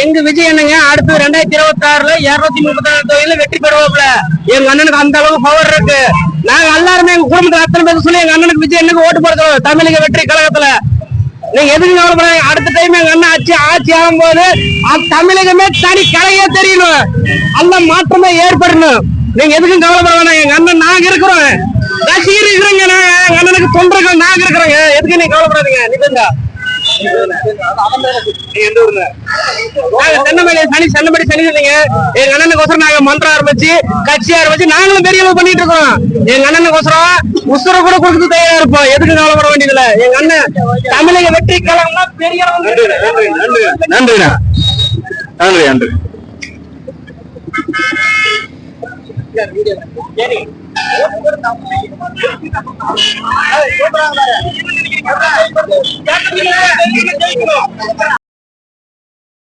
எங்க விஜய் என்னங்க அடுத்து 2026ல 234 தொகுதியில வெற்றி பெறுவாப்ல. எங்க அண்ணனுக்கு அந்த அளவுக்கு பவர் இருக்கு. நாங்க எல்லாருமே எங்க குடும்பத்துல அத்தனை பேர் சொல்லி எங்க அண்ணனுக்கு விஜய் என்னக்கு ஓட்டு போடுறோம் தமிழக வெற்றி கழகத்துல. நீங்க எதுக்கு கவலைப்படுறாங்க? அடுத்த டைம் எங்க அண்ணன் ஆட்சி ஆகும் போது தமிழகமே தனி கலையே தெரியணும், அல்ல மாற்றமே ஏற்படணும். நீங்க எதுக்கும் கவலைப்பட எங்க அண்ணன் நாங்க இருக்கிறோம், ரசிகர் இருக்கிறோங்க, எங்க அண்ணனுக்கு தொண்டர்கள் நாங்க இருக்கிறோங்க. எதுக்கு நீங்க கவலைப்படாதீங்க. நிபந்தா சன்னபடி சனி இல்லைங்க. எங்க அண்ணனுக்கோசரம் நாங்க மந்திரம் ஆரம்பிச்சு கட்சி ஆரம்பிச்சு நாங்களும் பெரிய அளவு பண்ணிட்டு இருக்கோம். எங்க அண்ணனுக்கோசரம் உசுர கூட கொடுத்து தயாரா இருப்போம். எதுக்கு கவலைப்பட வேண்டியதில்ல. எங்க அண்ணன் தமிழக வெற்றி கழகம்னா பெரிய நன்றி நன்றி.